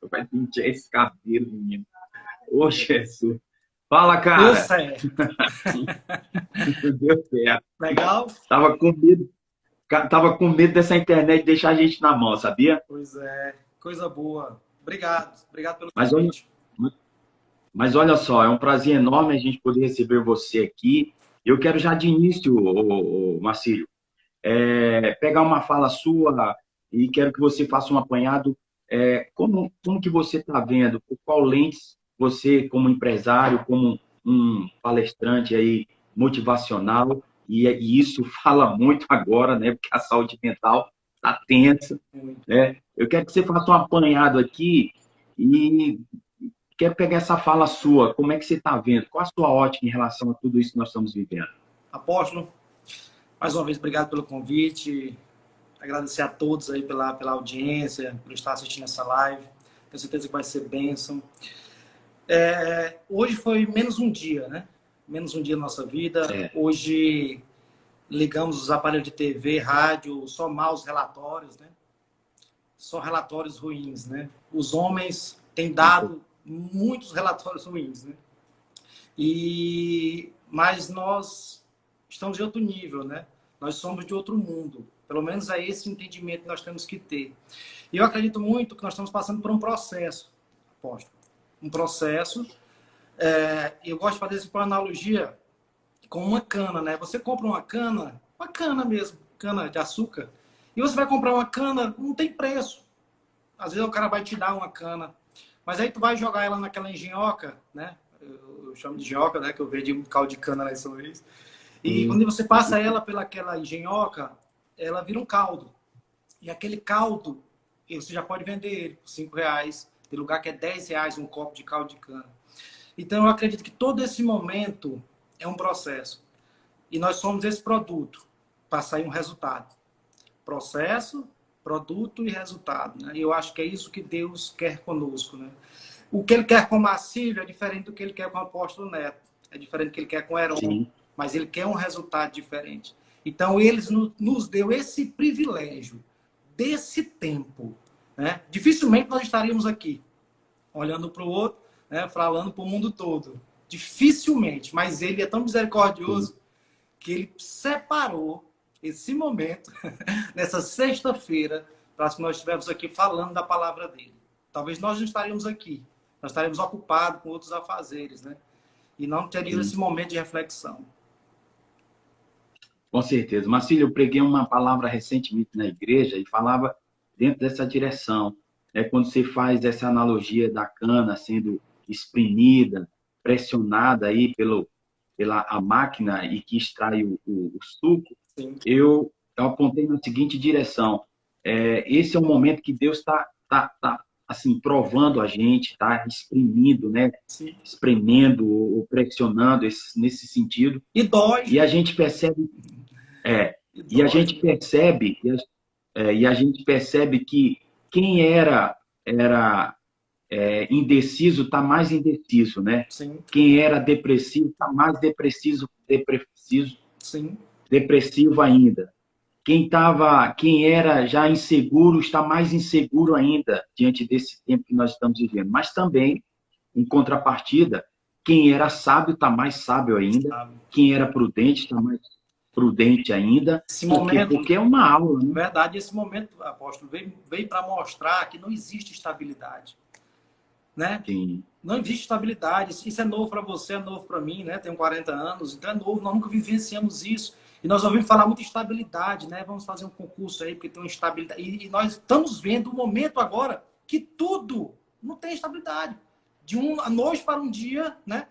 Vai pentear esse cabelo, menino. Ô, Jesus. Fala, Deu cara. certo. Deu certo. Legal? Tava com medo, tava com medo dessa internet deixar a gente na mão, sabia? Pois é. Coisa boa. Obrigado. Obrigado pelo Mas olha, convite. mas olha só, é um prazer enorme a gente poder receber você aqui. Eu quero já de início, Marcílio, pegar uma fala sua e quero que você faça um apanhado. Como que você está vendo? Por qual lentes você, como empresário, como um palestrante aí motivacional, e isso fala muito agora, né? Porque a saúde mental está tensa, Muito. né? Eu quero que você faça um apanhado aqui e quero pegar essa fala sua. Como é que você está vendo? Qual a sua ótica em relação a tudo isso que nós estamos vivendo? Apóstolo, mais uma vez, obrigado pelo convite. Agradecer a todos aí pela audiência, por estar assistindo essa live. Tenho certeza que vai ser bênção. Hoje foi menos um dia, né? Menos um dia na nossa vida. É, Hoje ligamos os aparelhos de TV, rádio, só maus relatórios, né? Só relatórios ruins, né? Os homens têm dado muitos relatórios ruins, né? Mas nós estamos de outro nível, né? Nós somos de outro mundo. Pelo menos é esse entendimento que nós temos que ter. E eu acredito muito que nós estamos passando por um processo, apóstolo. Um processo. Eu gosto de fazer isso por analogia com uma cana, né? Você compra uma cana mesmo, cana de açúcar, e você vai comprar uma cana, não tem preço. Às vezes o cara vai te dar uma cana, mas aí tu vai jogar ela naquela engenhoca, né? Eu chamo de engenhoca, né? Que eu vendi um caldo de cana lá em São Luís. E sim, quando você passa ela pelaquela engenhoca, ela vira um caldo. E aquele caldo, você já pode vender ele por R$ 5. Tem lugar que é R$ 10 um copo de caldo de cana. Então, eu acredito que todo esse momento é um processo. E nós somos esse produto para sair um resultado. Processo, produto e resultado. Né? E eu acho que é isso que Deus quer conosco. Né? O que ele quer com o Marcílio é diferente do que ele quer com o apóstolo Neto. É diferente do que ele quer com o Heron. sim. Mas ele quer um resultado diferente. Então, ele nos deu esse privilégio desse tempo. Né? Dificilmente nós estaríamos aqui, olhando para o outro, né? Falando para o mundo todo. Dificilmente. Mas ele é tão Sim. misericordioso que ele separou esse momento, nessa sexta-feira, para que nós estivéssemos aqui falando da palavra dele. Talvez nós não estaríamos aqui. Nós estaríamos ocupados com outros afazeres, né? E não teríamos Sim, esse momento de reflexão. com certeza. Marcílio, eu preguei uma palavra recentemente na igreja e falava dentro dessa direção. É quando você faz essa analogia da cana sendo espremida, pressionada aí pela a máquina e que extrai o suco, Sim, eu apontei na seguinte direção. Esse é o momento que Deus está assim, provando a gente, está exprimindo, né? sim. Espremendo ou pressionando nesse sentido. E dói, E a gente percebe, é, e e a dói. gente percebe, e a gente percebe que quem era indeciso está mais indeciso, né? Sim, Quem era depressivo está mais sim. depressivo ainda. Quem era já inseguro está mais inseguro ainda diante desse tempo que nós estamos vivendo. Mas também, em contrapartida, quem era sábio está mais sábio ainda. Sabe? Quem era prudente está mais prudente ainda. Esse Por quê? momento, Porque é uma aula, né? verdade, esse momento, apóstolo, veio para mostrar que não existe estabilidade. Né? Sim, Não existe estabilidade. Isso é novo para você, é novo para mim, né? Tenho 40 anos, então é novo. Nós nunca vivenciamos isso. E nós ouvimos falar muito de estabilidade, né? Vamos fazer um concurso aí, porque tem uma estabilidade. E nós estamos vendo o momento agora que tudo não tem estabilidade. De uma noite para um dia, né?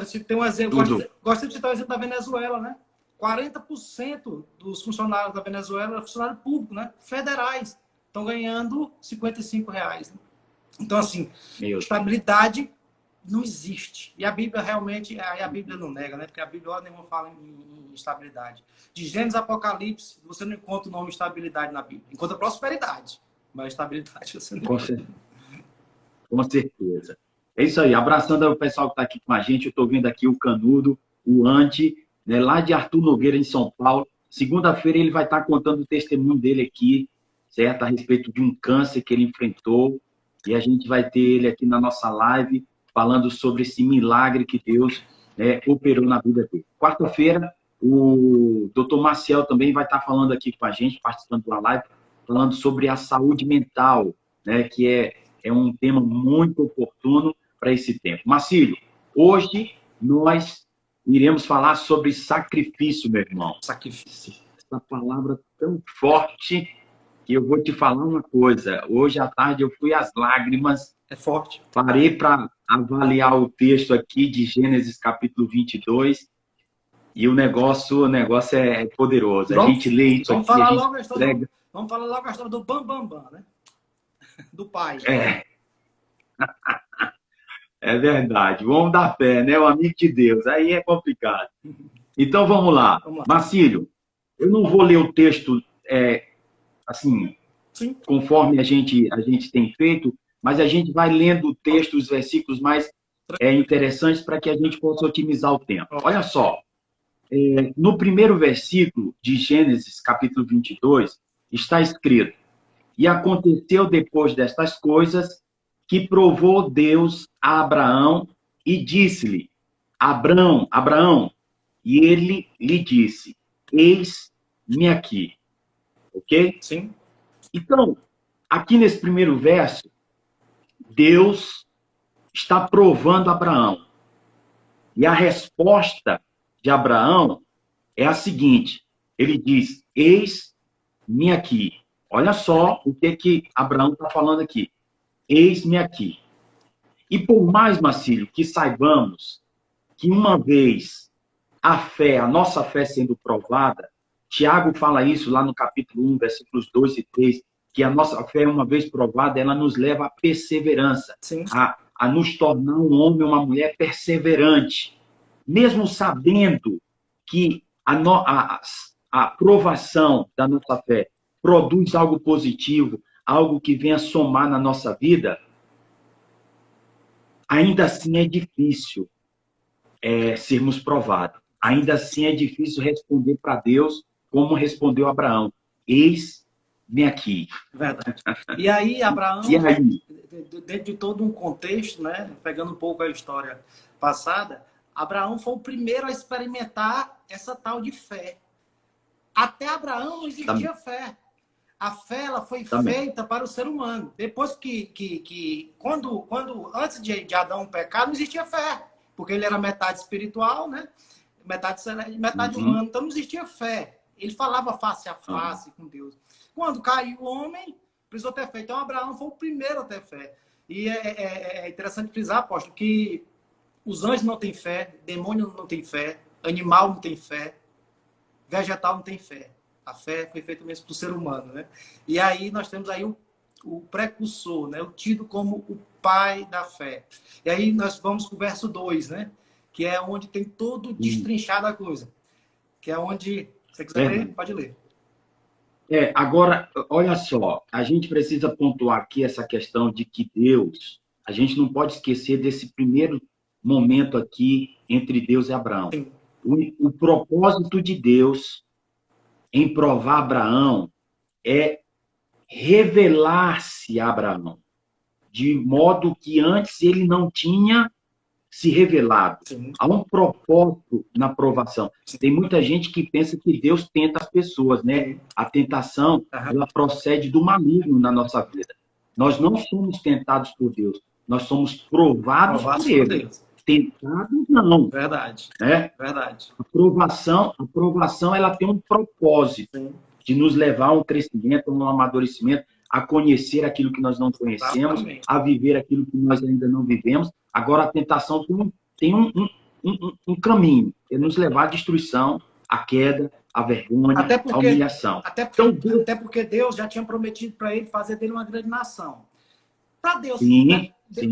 Se tem um exemplo, tudo. gosto de citar o exemplo da Venezuela, né? 40% dos funcionários da Venezuela é funcionário público, né? Federais. Estão ganhando R$ 55. Né? Então, assim, Meu, estabilidade não existe. E a Bíblia realmente, a Bíblia não nega, né? Porque a Bíblia hora nenhuma fala em estabilidade. De Gênesis a Apocalipse, você não encontra o nome estabilidade na Bíblia. Encontra prosperidade, mas estabilidade você não com encontra. cer- com certeza. É isso aí. Abraçando o pessoal que está aqui com a gente. Eu estou vendo aqui o Canudo, o Andy, né, lá de Arthur Nogueira, em São Paulo. Segunda-feira ele vai estar contando o testemunho dele aqui, certo? A respeito de um câncer que ele enfrentou. e a gente vai ter ele aqui na nossa live, falando sobre esse milagre que Deus operou na vida dele. Quarta-feira, o doutor Maciel também vai estar falando aqui com a gente, participando da live, falando sobre a saúde mental, né, que é um tema muito oportuno para esse tempo. Marcílio, hoje nós iremos falar sobre sacrifício, meu irmão. Sacrifício. Essa palavra tão forte que eu vou te falar uma coisa. Hoje à tarde eu fui às lágrimas. É forte. Parei para avaliar o texto aqui de Gênesis capítulo 22 e o negócio é poderoso. A gente lê isso aqui, a gente prega. Vamos falar logo a história do Bam Bam Bam, né? Do pai. É verdade. O homem da fé, né? O amigo de Deus. Aí é complicado. Então, vamos lá. Marcílio, eu não vou ler o texto assim, sim, conforme a gente tem feito, mas a gente vai lendo o texto, os versículos mais interessantes para que a gente possa otimizar o tempo. Olha só. No primeiro versículo de Gênesis, capítulo 22, está escrito: e aconteceu depois destas coisas que provou Deus a Abraão e disse-lhe: Abraão, Abraão. E ele lhe disse: eis-me aqui. Ok? Sim. Então, aqui nesse primeiro verso, Deus está provando Abraão. E a resposta de Abraão é a seguinte: ele diz: eis-me aqui. Olha só o que Abraão está falando aqui. Eis-me aqui. E por mais, Marcílio, que saibamos que uma vez a nossa fé sendo provada, Tiago fala isso lá no capítulo 1, versículos 2 e 3, que a nossa fé, uma vez provada, ela nos leva à perseverança, a nos tornar um homem ou uma mulher perseverante. Mesmo sabendo que a provação da nossa fé produz algo positivo, algo que venha somar na nossa vida, ainda assim é difícil sermos provados. Ainda assim é difícil responder para Deus como respondeu Abraão. Eis-me aqui. Verdade. E aí, Abraão, dentro de todo um contexto, né, pegando um pouco a história passada, Abraão foi o primeiro a experimentar essa tal de fé. Até Abraão não existia fé. A fé ela foi feita para o ser humano. Depois antes de Adão pecar, não existia fé. Porque ele era metade espiritual, né? Metade humano. Então não existia fé. Ele falava face a face com Deus. Quando caiu o homem, precisou ter fé. Então Abraão foi o primeiro a ter fé. E é interessante frisar, apóstolo, que os anjos não têm fé, demônio não tem fé, animal não tem fé, vegetal não tem fé. A fé foi feita mesmo para o ser humano, né? E aí nós temos aí o precursor, né? O tido como o pai da fé. E aí nós vamos para o verso 2, né? Que é onde tem todo destrinchado a coisa. Que é onde, se você quiser ler, pode ler. Agora, olha só, a gente precisa pontuar aqui essa questão de que Deus, a gente não pode esquecer desse primeiro momento aqui entre Deus e Abraão. O propósito de Deus em provar Abraão é revelar-se a Abraão, de modo que antes ele não tinha se revelado. Sim. Há um propósito na provação. Tem muita gente que pensa que Deus tenta as pessoas, né? A tentação, ela procede do maligno na nossa vida. Nós não somos tentados por Deus, nós somos provados por Ele. Tentados, não. Verdade. Né? Verdade. A provação, ela tem um propósito de nos levar a um crescimento, a um amadurecimento, a conhecer aquilo que nós não conhecemos, a viver aquilo que nós ainda não vivemos. Agora, a tentação tem um caminho, é nos levar à destruição, à queda, à vergonha, à humilhação. Até porque Deus já tinha prometido para ele fazer dele uma grande nação. Para Deus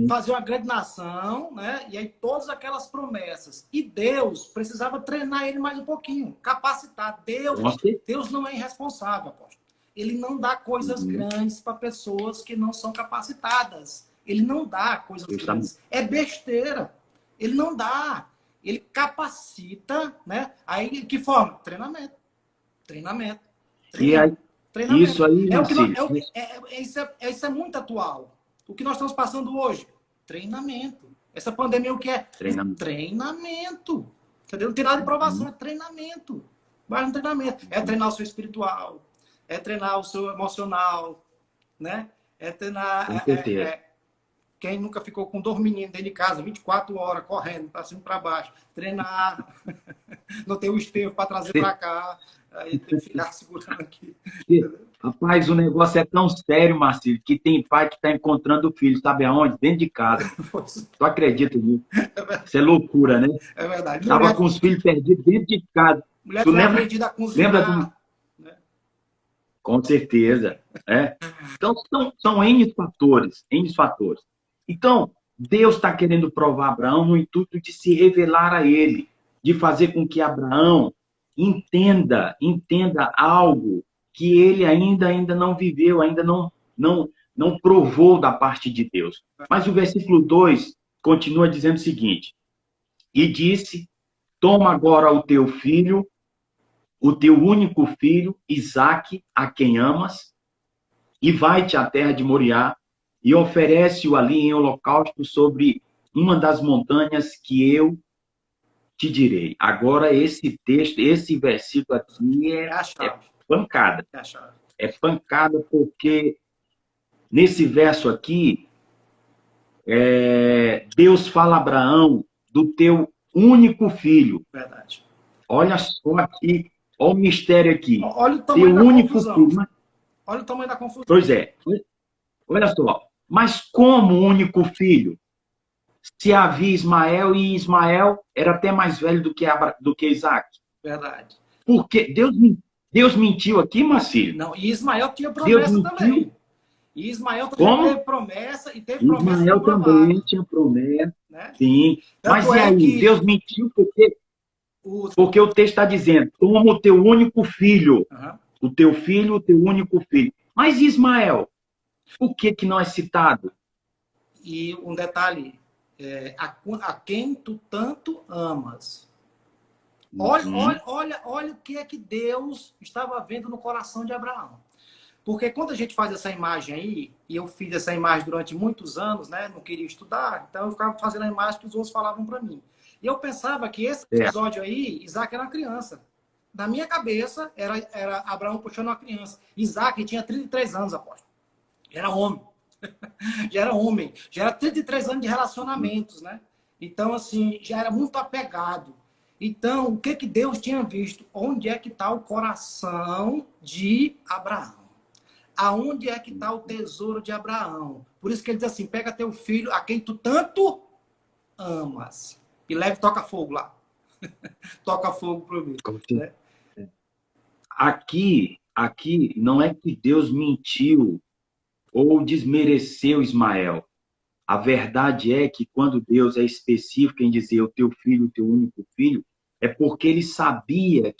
fazer uma grande nação, né? E aí todas aquelas promessas. E Deus precisava treinar ele mais um pouquinho, capacitar. Deus não é irresponsável, apóstolo. Ele não dá coisas grandes para pessoas que não são capacitadas. Ele não dá coisas grandes. É besteira. Ele não dá. Ele capacita, né? Aí, de que forma? Treinamento. E aí, isso aí, isso é muito atual. O que nós estamos passando hoje? Treinamento. Essa pandemia, o que é? Treinamento. Treinamento. Entendeu? Não tem nada de provação, é treinamento. Vai no treinamento. É treinar o seu espiritual, é treinar o seu emocional, né? É treinar... Com certeza. Quem nunca ficou com 2 meninos dentro de casa, 24 horas, correndo, para cima e para baixo. Treinar. Não tem o espelho para trazer para cá. Aí tem que ficar segurando aqui. Rapaz, o negócio é tão sério, Marcelo, que tem pai que está encontrando o filho, sabe aonde? Dentro de casa. Tu acredita nisso? Isso é loucura, né? É verdade. Estava com os filhos perdidos dentro de casa. Mulher Tu tem lembra? aprendido a Lembra cozinhar. Né? Com certeza. Então, são N fatores, N fatores. Então, Deus está querendo provar Abraão no intuito de se revelar a ele, de fazer com que Abraão entenda algo que ele ainda não viveu, ainda não provou da parte de Deus. Mas o versículo 2 continua dizendo o seguinte: e disse, toma agora o teu filho, o teu único filho, Isaque, a quem amas, e vai-te à terra de Moriá, e oferece-o ali em holocausto sobre uma das montanhas que eu te direi. Agora, esse texto, esse versículo aqui É a é chave. pancada. É a chave. É pancada porque nesse verso aqui, Deus fala a Abraão do teu único filho. Verdade. Olha só aqui, olha o mistério aqui. Olha o Teu tamanho da único confusão. filho. Olha o tamanho da confusão. Pois é. Olha só. Mas como único filho? Se havia Ismael, e Ismael era até mais velho do que Isaac. Verdade. Porque Deus mentiu aqui, Marcílio? Não, e Ismael tinha Deus promessa mentiu? também. E Ismael também Como? teve promessa e teve promessa Ismael comprovada. também tinha promessa. Né? Sim. Mas Tanto e é aí? que Deus mentiu porque o texto está dizendo, toma o teu único filho. Uhum. O teu filho, o teu único filho. Mas Ismael, por que não é citado? E um detalhe, a quem tu tanto amas. Olha o que é que Deus estava vendo no coração de Abraão. Porque quando a gente faz essa imagem aí, e eu fiz essa imagem durante muitos anos, né? Não queria estudar, então eu ficava fazendo a imagem que os outros falavam para mim. E eu pensava que esse episódio aí, Isaac era uma criança. Na minha cabeça, era Abraão puxando uma criança. Isaac tinha 33 anos, apóstolo. Era homem. Já era homem. Já era 33 anos de relacionamentos, né? Então, assim, já era muito apegado. Então, o que Deus tinha visto? Onde é que está o coração de Abraão? Aonde é que está o tesouro de Abraão? Por isso que ele diz assim, pega teu filho, a quem tu tanto amas. E leve e toca fogo lá. Toca fogo para mim. Né? Aqui não é que Deus mentiu ou desmereceu Ismael. A verdade é que quando Deus é específico em dizer o teu filho, o teu único filho, é porque ele sabia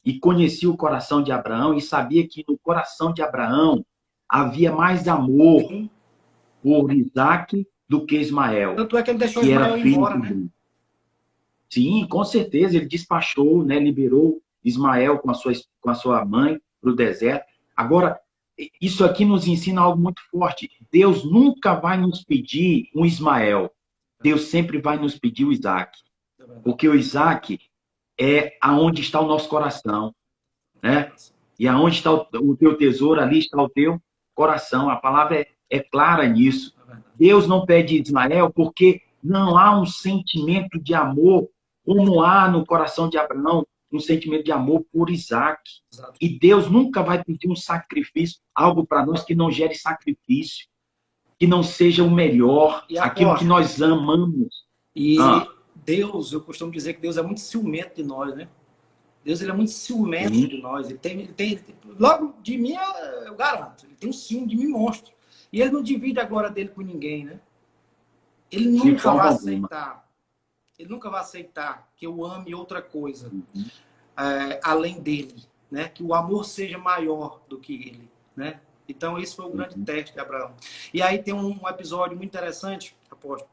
e conhecia o coração de Abraão e sabia que no coração de Abraão havia mais amor por Isaac do que Ismael. Tanto é que ele deixou que Ismael era filho embora, dele. né? Sim, com certeza, ele despachou, né, liberou Ismael com a sua mãe para o deserto. Agora, isso aqui nos ensina algo muito forte. Deus nunca vai nos pedir um Ismael. Deus sempre vai nos pedir o Isaac. Porque o Isaac é aonde está o nosso coração. Né? E aonde está o teu tesouro, ali está o teu coração. A palavra é clara nisso. Deus não pede Ismael porque não há um sentimento de amor como há no coração de Abraão, um sentimento de amor por Isaac. Exato. E Deus nunca vai pedir um sacrifício, algo para nós que não gere sacrifício, que não seja o melhor, aquilo que nós amamos. E Deus, eu costumo dizer que Deus é muito ciumento de nós, né? Deus, ele é muito ciumento de nós. Ele tem, logo de mim, eu garanto, ele tem um ciúme de mim monstro. E ele não divide a glória dele com ninguém, né? Ele nunca vai aceitar. Ele nunca vai aceitar que eu ame outra coisa além dele, né? Que o amor seja maior do que ele, né? Então, esse foi o grande teste de Abraão. E aí tem um episódio muito interessante, apóstolo,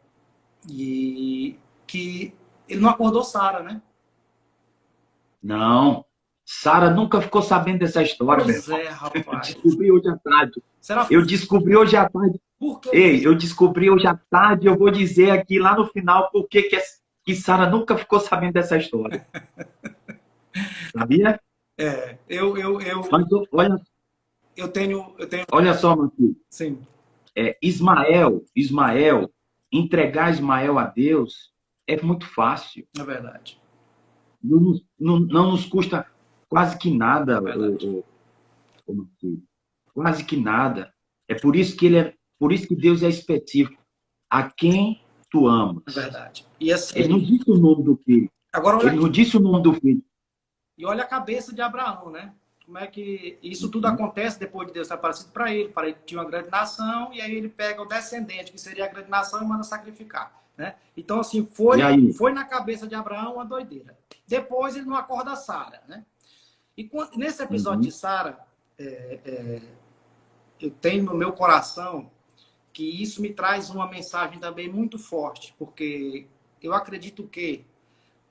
e que ele não acordou Sara, né? Não. Sara nunca ficou sabendo dessa história, meu Pois irmão. é, rapaz. Descobri hoje à tarde. Será Eu descobri hoje à tarde. por que Ei, isso? eu descobri hoje à tarde, eu vou dizer aqui lá no final por que Sara nunca ficou sabendo dessa história. Sabia? É, Mas eu tenho, olha só, meu filho. sim, Ismael, entregar Ismael a Deus é muito fácil. é verdade, Não nos custa quase que nada, é verdade, meu filho. Quase que nada. Por isso que Deus é específico. A quem tu é amas. verdade. E Ele não assim, disse o nome do filho. agora olha Ele não aqui, disse o nome do filho. e olha a cabeça de Abraão, né? Como é que isso tudo Uhum. acontece depois de Deus ter aparecido para ele? Para ele tinha uma grande nação, e aí ele pega o descendente, que seria a grande nação, e manda sacrificar, né? Então, assim, E aí? foi na cabeça de Abraão uma doideira. Depois ele não acorda Sara, né? E nesse episódio de Uhum. Sara, eu tenho no meu coração que isso me traz uma mensagem também muito forte, porque eu acredito que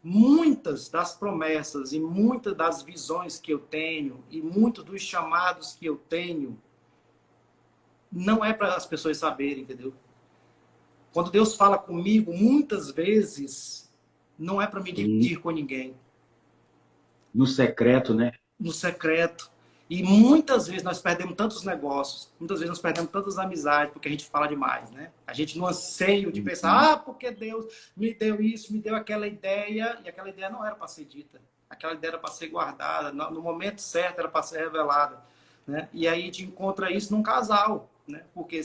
muitas das promessas e muitas das visões que eu tenho e muitos dos chamados que eu tenho não é para as pessoas saberem, entendeu? Quando Deus fala comigo, muitas vezes não é para me Sim. dividir com ninguém, No secreto, né? no secreto. E muitas vezes nós perdemos tantos negócios, muitas vezes nós perdemos tantas amizades, porque a gente fala demais, né? A gente no anseio de Uhum. pensar, porque Deus me deu isso, me deu aquela ideia, e aquela ideia não era para ser dita. Aquela ideia era para ser guardada, no momento certo era para ser revelada, né? E aí a gente encontra isso num casal, né? Porque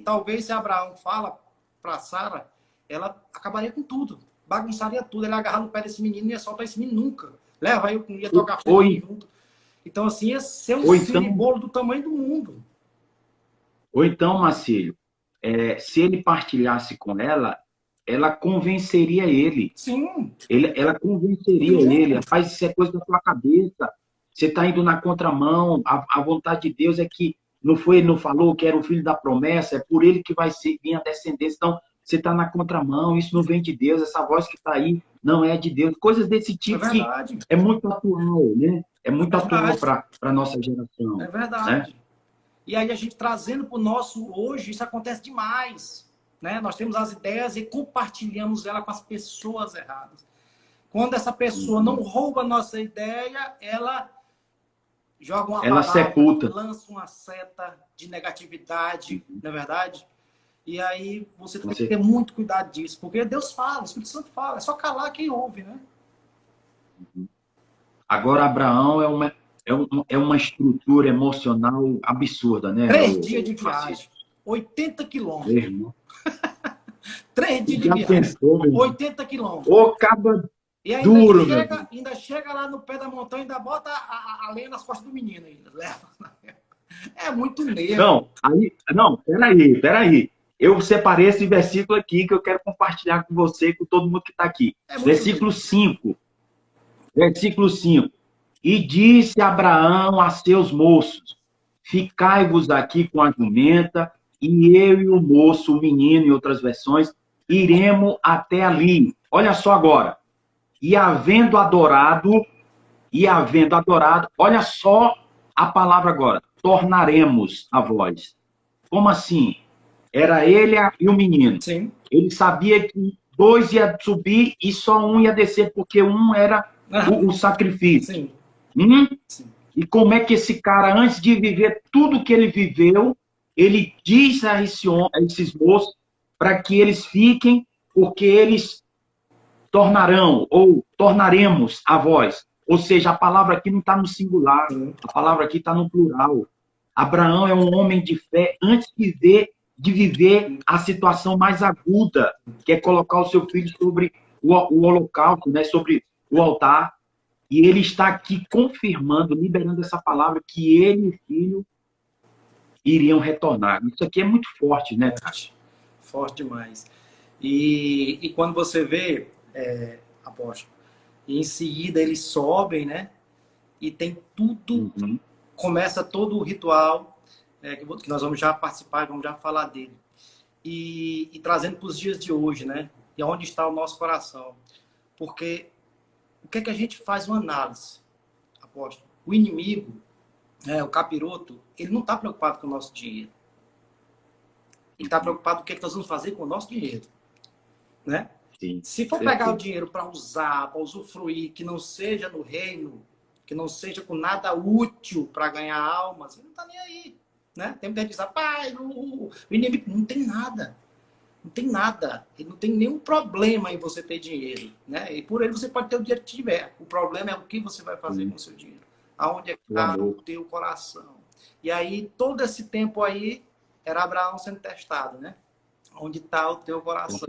talvez se Abraão fala para Sara, ela acabaria com tudo, bagunçaria tudo, ele agarrar no pé desse menino e ia soltar esse menino nunca. Leva aí, eu ia Ou, tocar ou, fogo junto. Então, assim, ia ser um ou então, ciribolo do tamanho do mundo. ou então, Marcílio, se ele partilhasse com ela, ela convenceria ele. Sim, Ela convenceria ele, sim, rapaz, isso é coisa da tua cabeça. Você está indo na contramão. A vontade de Deus é que não foi, ele não falou que era o filho da promessa, é por ele que vai vir a descendência. Então, você está na contramão, isso não vem de Deus, essa voz que está aí não é de Deus. Coisas desse é tipo que verdade. é muito atual, né? É É muito atual verdade. para a nossa É geração, né? verdade. E aí a gente trazendo para o nosso hoje, isso acontece demais. Né? Nós temos as ideias e compartilhamos ela com as pessoas erradas. Quando essa pessoa não Uhum. rouba a nossa ideia, ela joga uma Ela palavra, sepulta. lança uma seta de negatividade, Uhum. não é verdade? E aí você Com tem que ter certeza. muito cuidado disso, porque Deus fala, o Espírito Santo fala, é só calar quem ouve, né? Agora, Abraão é uma estrutura emocional absurda, né, 3 dias de Marcelo? viagem, 80 Meu quilômetros. irmão. 3 dias de Já viagem, pensou, meu irmão? 80 quilômetros. Ô, caba E duro, meu irmão. ainda chega lá no pé da montanha, ainda bota a lenha nas costas do menino ainda. Leva. É muito nervo. Não, peraí. Eu separei esse versículo aqui que eu quero compartilhar com você e com todo mundo que está aqui. É muito Versículo nervo. 5. Versículo 5. E disse Abraão a seus moços: ficai-vos aqui com a jumenta, e eu e o moço, o menino, em outras versões, iremos até ali. Olha só agora. E havendo adorado, olha só a palavra agora, tornaremos a voz. Como assim? Era ele e o menino. Sim. Ele sabia que dois ia subir e só um ia descer, porque um era o sacrifício. Sim. Sim. E como é que esse cara, antes de viver tudo que ele viveu, ele diz a esses moços para que eles fiquem, porque eles tornarão ou tornaremos a voz. Ou seja, a palavra aqui não está no singular, Sim. a palavra aqui está no plural. Abraão é um homem de fé antes de viver a situação mais aguda, que é colocar o seu filho sobre o holocausto, né, sobre o altar. E ele está aqui confirmando, liberando essa palavra que ele e o filho iriam retornar. Isso aqui é muito forte, né? Forte. Forte demais. E quando você vê, apóstolo, e em seguida eles sobem, né? E tem tudo, Uhum. começa todo o ritual, que nós vamos já participar, vamos já falar dele. E trazendo para os dias de hoje, né? E onde está o nosso coração. Porque o que é que a gente faz uma análise, apóstolo, o inimigo, o capiroto, ele não está preocupado com o nosso dinheiro. Ele está preocupado com o que, é que nós vamos fazer com o nosso dinheiro. Né? Sim, se for pegar o dinheiro para usar, para usufruir, que não seja no reino, que não seja com nada útil para ganhar almas, ele não está nem aí. Né? Tem muita gente que diz, pai, o inimigo não tem nada. Não tem nada. Ele não tem nenhum problema em você ter dinheiro. Né? E por ele você pode ter o dinheiro que tiver. O problema é o que você vai fazer com o seu dinheiro. Aonde é que está o teu coração. E aí, todo esse tempo aí, era Abraão sendo testado, né? Onde está o teu coração.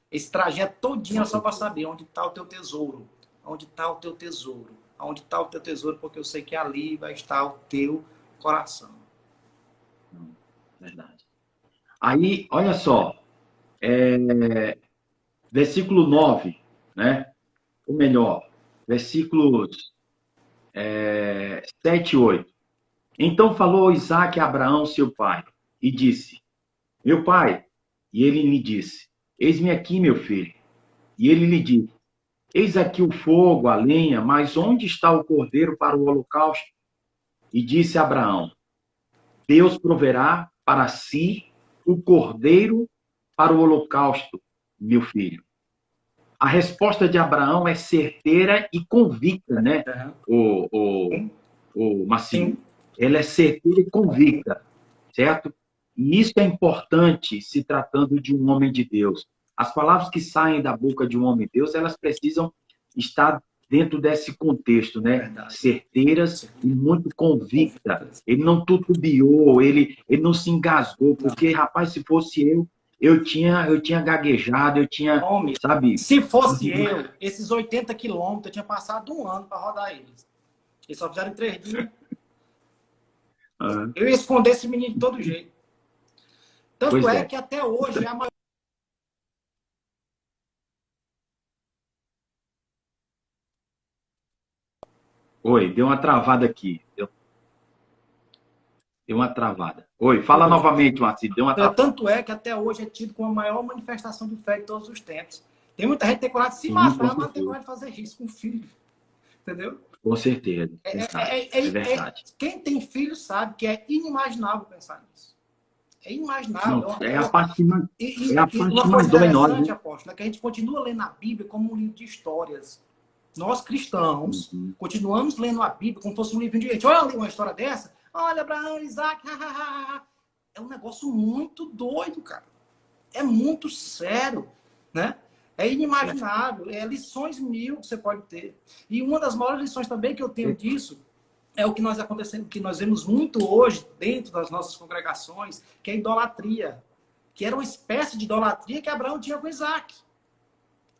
Esse trajeto todinho é só para saber onde está o teu tesouro. Onde está o teu tesouro. Onde está o teu tesouro, porque eu sei que ali vai estar o teu coração. Verdade. Aí, olha só, versículo 9, né? Ou melhor, versículos 7 e 8. Então falou Isaque a Abraão, seu pai, e disse, meu pai, e ele lhe disse, eis-me aqui, meu filho. E ele lhe disse, eis aqui o fogo, a lenha, mas onde está o cordeiro para o holocausto? E disse Abraão, Deus proverá para si o cordeiro para o holocausto, meu filho. A resposta de Abraão é certeira e convicta, né, o Marcinho? Ela é certeira e convicta, certo? E isso é importante se tratando de um homem de Deus. As palavras que saem da boca de um homem de Deus, elas precisam estar dentro desse contexto, né? Verdade. Certeiras e muito convicta. Ele não tutubiou, ele não se engasgou, porque, rapaz, se fosse eu tinha gaguejado, eu tinha, homem, sabe? Se fosse eu, esses 80 quilômetros, eu tinha passado 1 ano para rodar eles. Eles só fizeram em 3 dias. Eu ia esconder esse menino de todo jeito. Tanto é que até hoje a maior... Oi, deu uma travada aqui. Deu uma travada. Oi, fala novamente, Marcelo. Deu uma travada. Tanto é que até hoje é tido como a maior manifestação de fé de todos os tempos. Tem muita gente que tem coragem de se matar, mas não tem coragem de fazer isso com filho. Entendeu? Com certeza. É verdade. Quem tem filho sabe que é inimaginável pensar nisso. É inimaginável. Não, é a parte mais interessante, apóstolo, é que a gente continua lendo a Bíblia como um livro de histórias. Nós, cristãos, continuamos lendo a Bíblia como se fosse um livro de gente. Olha ali uma história dessa. Olha, Abraão, Isaac, é um negócio muito doido, cara. É muito sério, né? É inimaginável. É lições mil que você pode ter. E uma das maiores lições também que eu tenho disso é o que nós vemos muito hoje dentro das nossas congregações, que é a idolatria. Que era uma espécie de idolatria que Abraão tinha com Isaac.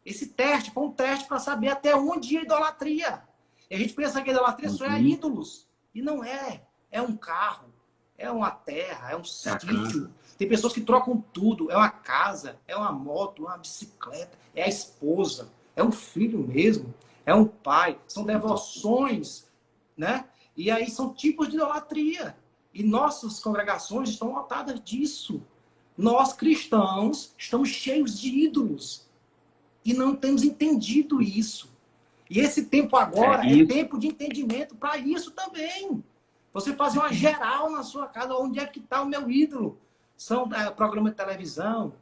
Esse teste foi um teste para saber até onde ia a idolatria. E a gente pensa que a idolatria só é ídolos. E não é. É um carro, é uma terra, é um sítio. Tem pessoas que trocam tudo. É uma casa, é uma moto, é uma bicicleta, é a esposa, é um filho mesmo, é um pai. São devoções, né? E aí são tipos de idolatria. E nossas congregações estão lotadas disso. Nós, cristãos, estamos cheios de ídolos. E não temos entendido isso. E esse tempo agora é tempo de entendimento para isso também. Você fazer uma geral na sua casa, onde é que está o meu ídolo? São programa de televisão,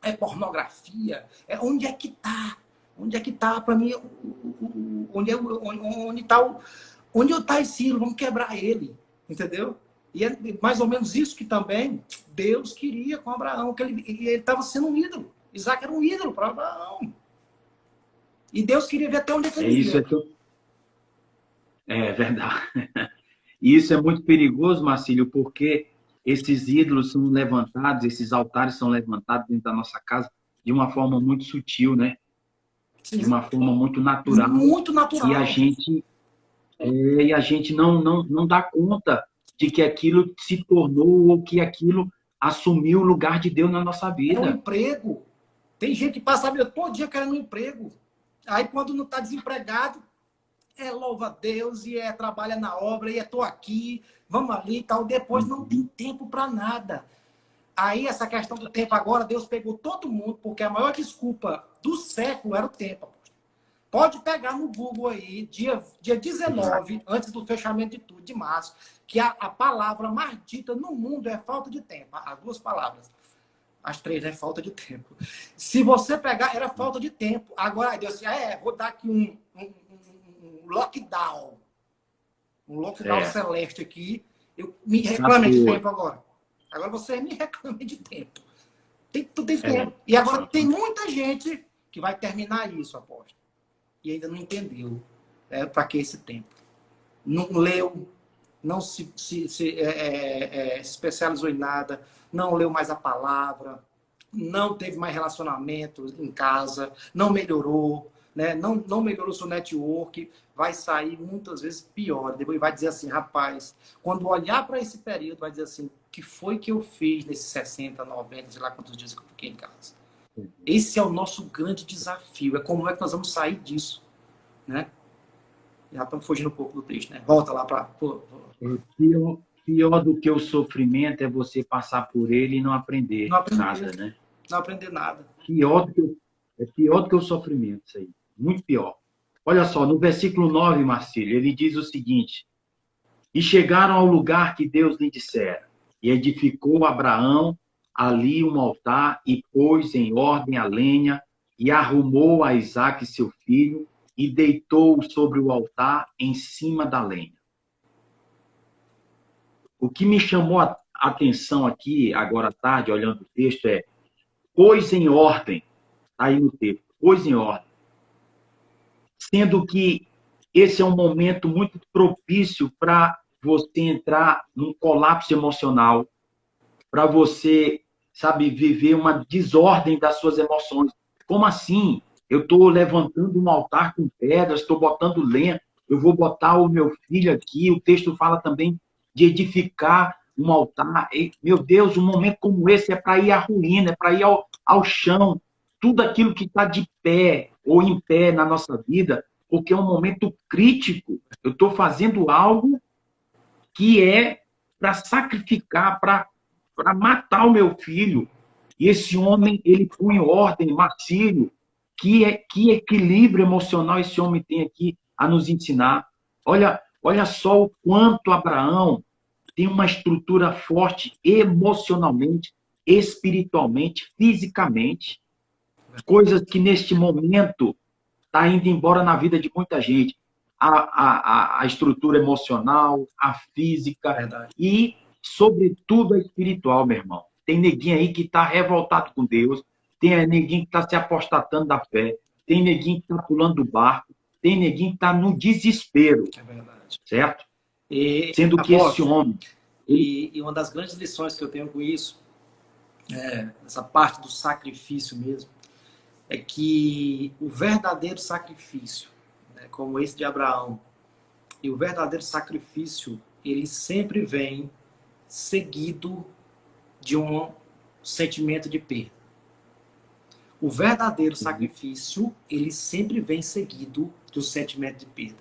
é pornografia, onde é que está? Onde é que está para mim? Onde está esse ídolo? Vamos quebrar ele, entendeu? E é mais ou menos isso que também Deus queria com Abraão, que ele estava sendo um ídolo. Isaac era um ídolo para Abraão. E Deus queria ver até onde é que ele ia. É verdade. E isso é muito perigoso, Marcílio, porque esses ídolos são levantados, esses altares são levantados dentro da nossa casa de uma forma muito sutil, né? Sim. De uma forma muito natural. Muito natural. E a gente não dá conta de que aquilo se tornou ou que aquilo assumiu o lugar de Deus na nossa vida. É um emprego. Tem gente que passa a vida todo dia querendo um emprego. Aí, quando não está desempregado, louva a Deus e trabalha na obra e tô aqui, vamos ali e tal. Depois não tem tempo para nada. Aí, essa questão do tempo agora, Deus pegou todo mundo, porque a maior desculpa do século era o tempo. Pode pegar no Google aí, dia 19, antes do fechamento de tudo, de março, que a palavra mais dita no mundo é falta de tempo. As duas palavras. As três é falta de tempo. Se você pegar, era falta de tempo. Agora, Deus assim, vou dar aqui um lockdown. Um lockdown celeste aqui. Eu me reclame de tempo agora. Agora você me reclame de tempo. Tudo tem tempo. E agora tem muita gente que vai terminar isso, apóstolo. E ainda não entendeu para que esse tempo. Não leu, não se especializou em nada, não leu mais a palavra, não teve mais relacionamento em casa, não melhorou, né? não melhorou o seu network, vai sair muitas vezes pior. Depois vai dizer assim, rapaz, quando olhar para esse período, vai dizer assim, o que foi que eu fiz nesses 60, 90, sei lá quantos dias que eu fiquei em casa. Esse é o nosso grande desafio. É como é que nós vamos sair disso, né? Já estamos fugindo um pouco do texto, né? Volta lá para... Pior do que o sofrimento é você passar por ele e não aprender nada, né? Não aprender nada. É pior do que o sofrimento, isso aí. Muito pior. Olha só, no versículo 9, Marcílio, ele diz o seguinte: e chegaram ao lugar que Deus lhe dissera, e edificou Abraão ali um altar, e pôs em ordem a lenha, e arrumou a Isaque seu filho, e deitou-o sobre o altar em cima da lenha. O que me chamou a atenção aqui, agora à tarde, olhando o texto, é pôs em ordem, aí no texto, pôs em ordem. Sendo que esse é um momento muito propício para você entrar num colapso emocional, para você, sabe, viver uma desordem das suas emoções. Como assim? Eu estou levantando um altar com pedras, estou botando lenha, eu vou botar o meu filho aqui. O texto fala também de edificar um altar. E, meu Deus, um momento como esse é para ir à ruína, é para ir ao chão. Tudo aquilo que está de pé ou em pé na nossa vida, porque é um momento crítico. Eu estou fazendo algo que é para sacrificar, para matar o meu filho. E esse homem, ele põe em ordem, Marcílio, que equilíbrio emocional esse homem tem aqui a nos ensinar. Olha só o quanto Abraão tem uma estrutura forte emocionalmente, espiritualmente, fisicamente, coisas que neste momento está indo embora na vida de muita gente. A estrutura emocional, a física. Verdade. E, sobretudo, a espiritual, meu irmão. Tem neguinho aí que está revoltado com Deus, tem neguinho que está se apostatando da fé, tem neguinho que está pulando do barco, tem neguinho que está no desespero. É verdade. Certo? Sendo que esse homem... E uma das grandes lições que eu tenho com isso, essa parte do sacrifício mesmo, é que o verdadeiro sacrifício, né, como esse de Abraão, e o verdadeiro sacrifício, ele sempre vem seguido de um sentimento de perda. O verdadeiro sacrifício, ele sempre vem seguido de um sentimento de perda.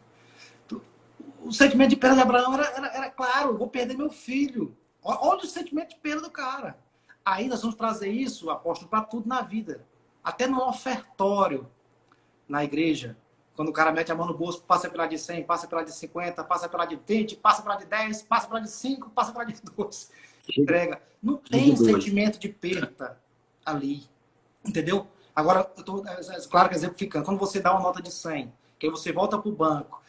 O sentimento de perda de Abraão era claro, eu vou perder meu filho. Olha o sentimento de perda do cara. Aí nós vamos trazer isso, apóstolo, para tudo na vida. Até no ofertório, na igreja, quando o cara mete a mão no bolso, passa pela de 100, passa pela de 50, passa pela de 20, passa pela de 10, passa pela de 5, passa pela de 12. Entrega. Não tem sentimento de perda ali. Entendeu? Agora, eu estou, claro que exemplificando, quando você dá uma nota de 100, que aí você volta para o banco,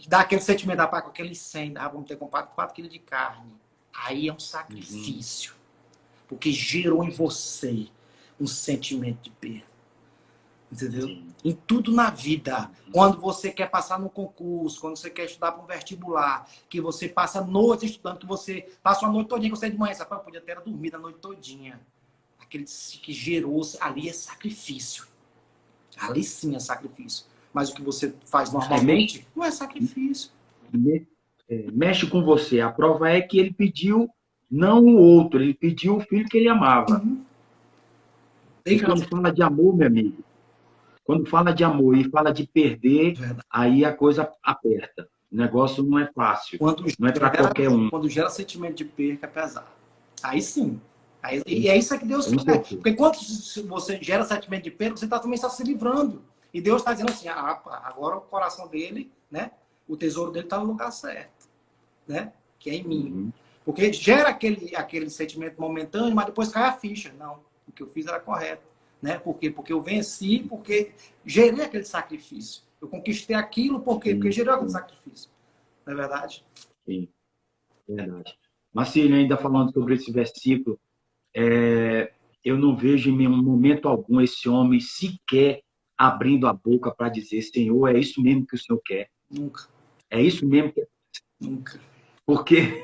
dá aquele sentimento, com aqueles 100, vamos ter comprado 4 quilos de carne. Aí é um sacrifício. Porque gerou em você um sentimento de perda. Entendeu? Sim. Em tudo na vida. Quando você quer passar no concurso, quando você quer estudar para um vestibular, que você passa noites estudando, que você passa uma noite todinha, que você é de manhã, sabe? Podia ter dormido a noite todinha. Aquele que gerou, ali é sacrifício. Ali sim é sacrifício. Mas o que você faz normalmente não é sacrifício. Mexe com você. A prova é que ele pediu não o outro, ele pediu o filho que ele amava. E quando fala de amor, meu amigo, quando fala de amor e fala de perder, aí a coisa aperta. O negócio não é fácil. Não é para qualquer um. Quando gera sentimento de perca, é pesado. Aí sim. E é isso que Deus quer. Porque quando você gera sentimento de perda, você também está se livrando. E Deus está dizendo assim, ah, pá, agora o coração dele, né? O tesouro dele está no lugar certo, né? Que é em mim. Uhum. Porque gera aquele sentimento momentâneo, mas depois cai a ficha. Não, o que eu fiz era correto. Né? Por quê? Porque eu venci, porque gerei aquele sacrifício. Eu conquistei aquilo, por quê? Porque gerei aquele sacrifício. Não é verdade? Sim, verdade. Marcílio, ainda falando sobre esse versículo, eu não vejo em nenhum momento algum esse homem sequer abrindo a boca para dizer, Senhor, é isso mesmo que o Senhor quer. Nunca. É isso mesmo que... Nunca. Porque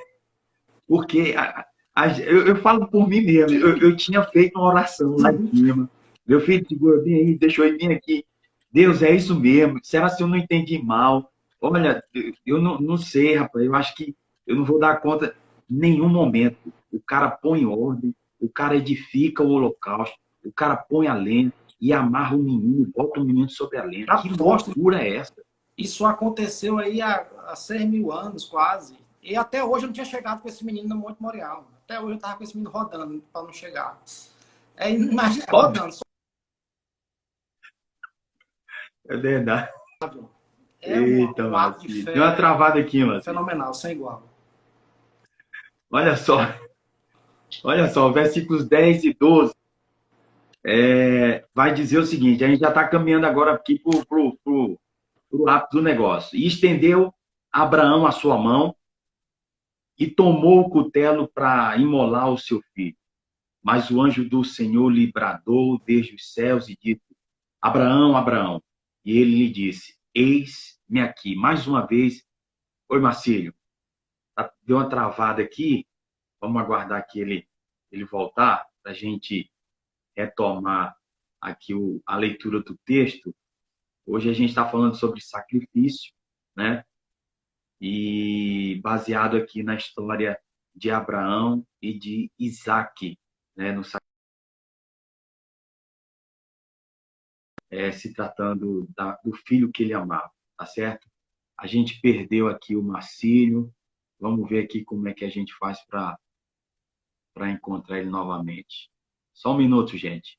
eu falo por mim mesmo, eu tinha feito uma oração lá em cima. Meu filho chegou, vem aí, deixou eu vir aqui. Deus, é isso mesmo. Será que eu não entendi mal? Olha, eu não sei, rapaz. Eu acho que eu não vou dar conta em nenhum momento. O cara põe ordem, o cara edifica o holocausto, o cara põe a lenha e amarra o menino, bota o menino sobre a lenha. Que loucura é essa? Isso aconteceu aí há 6.000 anos, quase. E até hoje eu não tinha chegado com esse menino no Monte Morial. Até hoje eu estava com esse menino rodando para não chegar. Imagina, rodando. É verdade. Eita, um ato de fé. Deu uma travada aqui, mano. Fenomenal, sem igual. Olha só, versículos 10 e 12 vai dizer o seguinte, a gente já está caminhando agora aqui para o ápice do negócio. E estendeu Abraão a sua mão e tomou o cutelo para imolar o seu filho. Mas o anjo do Senhor lhe bradou desde os céus e disse, Abraão, Abraão. E ele lhe disse, eis-me aqui. Mais uma vez, oi, Marcílio, deu uma travada aqui, vamos aguardar que ele voltar para a gente retomar aqui a leitura do texto. Hoje a gente está falando sobre sacrifício, né? E baseado aqui na história de Abraão e de Isaque, né? Se tratando do filho que ele amava, tá certo? A gente perdeu aqui o Marcílio. Vamos ver aqui como é que a gente faz para encontrar ele novamente. Só um minuto, gente.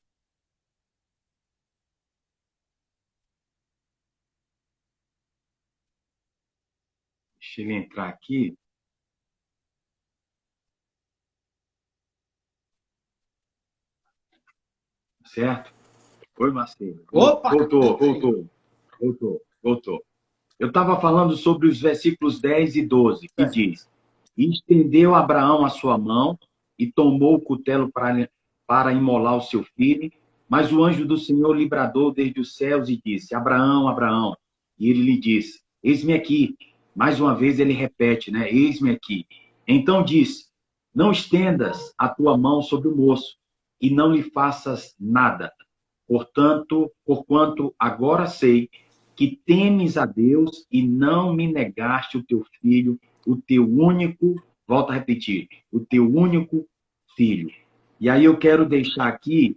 Deixa ele entrar aqui. Certo? Oi, Marcelo. Opa! Voltou. Eu estava falando sobre os versículos 10 e 12, que diz, e estendeu Abraão a sua mão e tomou o cutelo para imolar o seu filho, mas o anjo do Senhor lhe bradou desde os céus e disse, Abraão, Abraão. E ele lhe disse, eis-me aqui. Mais uma vez ele repete, né? Eis-me aqui. Então disse, não estendas a tua mão sobre o moço e não lhe faças nada. Porquanto agora sei que temes a Deus e não me negaste o teu filho, o teu único, volta a repetir, o teu único filho. E aí eu quero deixar aqui,